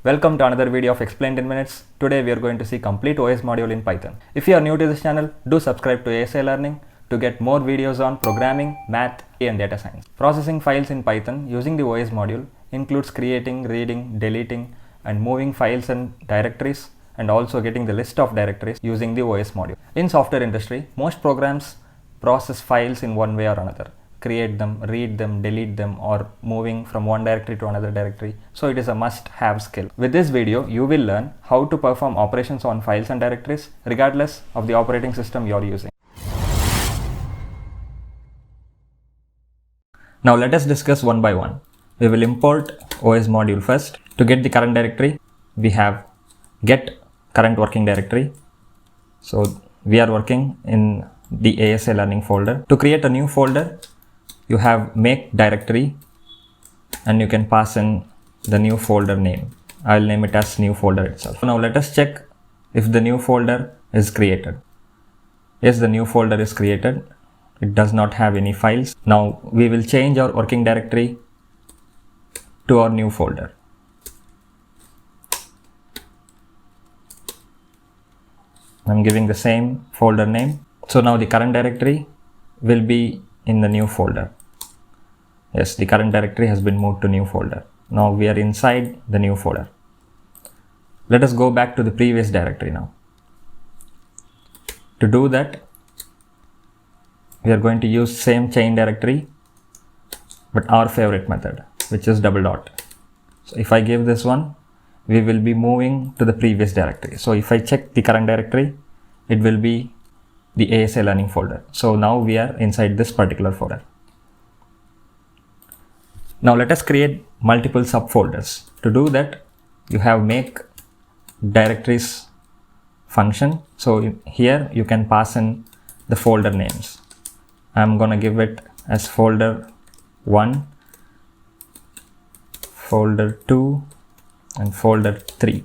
Welcome to another video of Explained in Minutes. Today we are going to see complete OS module in Python. If you are new to this channel, do subscribe to ASI Learning to get more videos on programming, math, and data science. Processing files in Python using the OS module includes creating, reading, deleting, and moving files and directories, and also getting the list of directories using the OS module. In software industry, most programs process files in one way or another. Create them, read them, delete them, or moving from one directory to another directory. So it is a must-have skill. With this video, you will learn how to perform operations on files and directories regardless of the operating system you are using. Now let us discuss one by one. We will import OS module first. To get the current directory, we have get current working directory. So we are working in the ASI Learning folder. To create a new folder, you have make directory and you can pass in the new folder name. I will name it as new folder itself. Now let us check if the new folder is created. Yes, the new folder is created. It does not have any files. Now we will change our working directory to our new folder. I'm giving the same folder name. So now the current directory will be in the new folder. Yes, the current directory has been moved to new folder. Now we are inside the new folder. Let us go back to the previous directory now. To do that, we are going to use same chain directory, but our favorite method, which is double dot. So if I give this one, we will be moving to the previous directory. So if I check the current directory, it will be the ASI Learning folder. So now we are inside this particular folder. Now let us create multiple subfolders. To do that, you have make directories function. So here you can pass in the folder names. I'm gonna give it as folder 1, folder 2, and folder 3.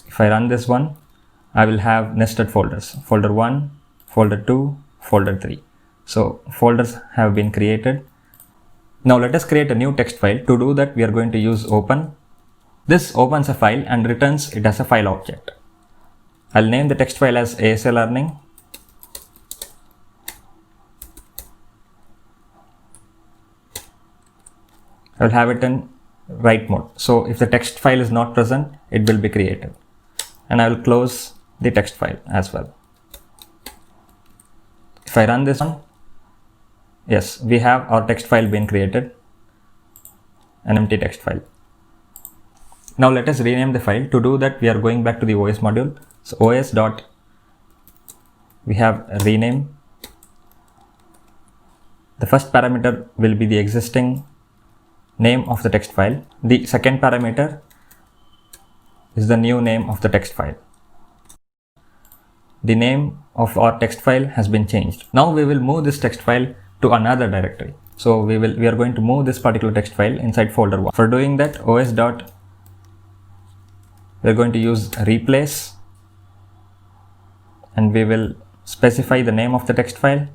If I run this one, I will have nested folders, folder 1, folder 2, folder 3. So folders have been created. Now let us create a new text file. To do that, we are going to use open. This opens a file and returns it as a file object. I'll name the text file as ASI Learning. I will have it in write mode. So if the text file is not present, it will be created. And I will close the text file as well. If I run this one, yes, we have our text file being created, an empty text file. Now let us rename the file. To do that, we are going back to the OS module. So OS dot, we have rename. The first parameter will be the existing name of the text file. The second parameter is the new name of the text file. The name of our text file has been changed. Now we will move this text file to another directory. So we are going to move this particular text file inside folder 1. For doing that, OS dot, we are going to use replace, and we will specify the name of the text file.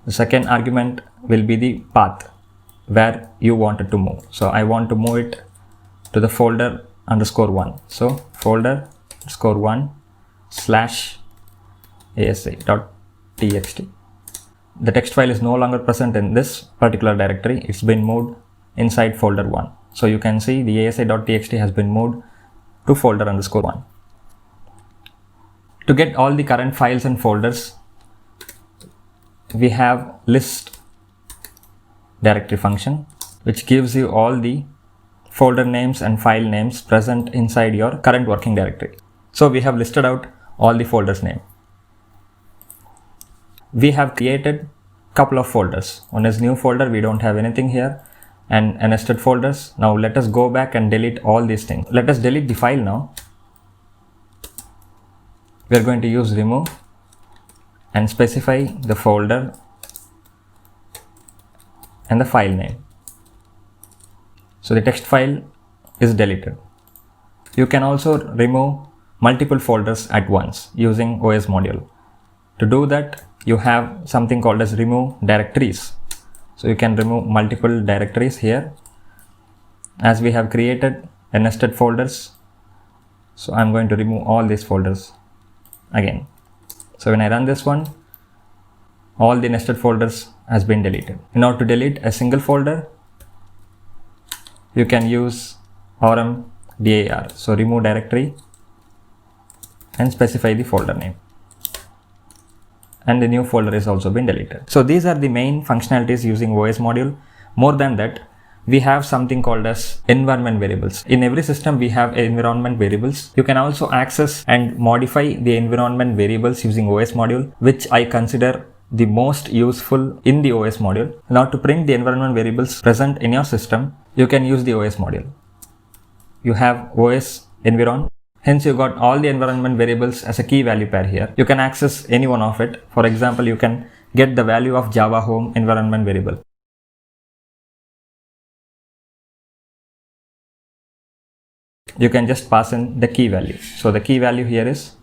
The second argument will be the path where you want it to move. So I want to move it to the folder _1. So folder _1 / ASI.txt. The text file is no longer present in this particular directory. It's been moved inside folder 1. So you can see the ASI.txt has been moved to folder _1. To get all the current files and folders, we have list directory function, which gives you all the folder names and file names present inside your current working directory. So we have listed out all the folders name. We have created couple of folders. One is new folder, we don't have anything here, and nested folders. Now let us go back and delete all these things. Let us delete the file now. We are going to use remove and specify the folder and the file name. So the text file is deleted. You can also remove multiple folders at once using OS module. To do that, you have something called as remove directories. So you can remove multiple directories here, as we have created a nested folders. So I'm going to remove all these folders again. So when I run this one, all the nested folders has been deleted. In order to delete a single folder, you can use rmdir. So remove directory and specify the folder name, and the new folder is also been deleted. So these are the main functionalities using OS module. More than that, we have something called as environment variables. In every system, we have environment variables. You can also access and modify the environment variables using OS module, which I consider the most useful in the OS module. Now to print the environment variables present in your system, you can use the OS module. You have OS environ. Hence you got all the environment variables as a key value pair here. You can access any one of it. For example, you can get the value of Java home environment variable. You can just pass in the key value. So the key value here is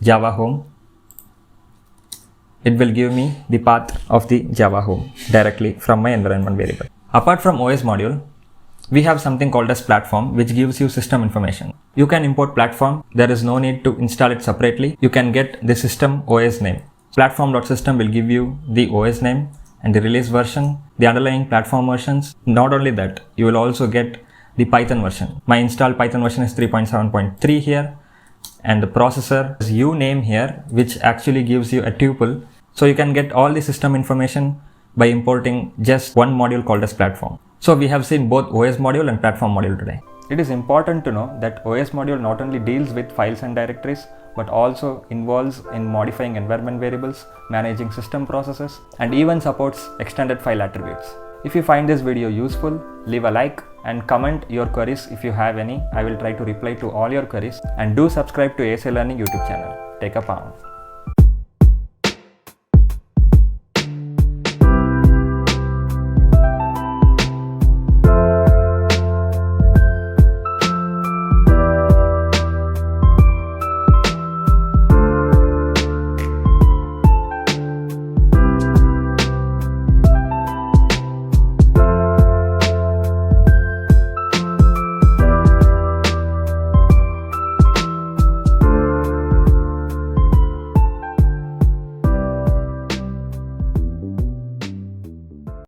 Java home. It will give me the path of the Java home directly from my environment variable. Apart from OS module, we have something called as platform, which gives you system information. You can import platform. There is no need to install it separately. You can get the system OS name. Platform.system will give you the OS name and the release version, the underlying platform versions. Not only that, you will also get the Python version. My installed Python version is 3.7.3 here, and the processor is uname here, which actually gives you a tuple. So you can get all the system information by importing just one module called as platform. So we have seen both OS module and platform module today. It is important to know that OS module not only deals with files and directories, but also involves in modifying environment variables, managing system processes, and even supports extended file attributes. If you find this video useful, leave a like and comment your queries if you have any. I will try to reply to all your queries, and do subscribe to ASA Learning YouTube channel. Take a palm.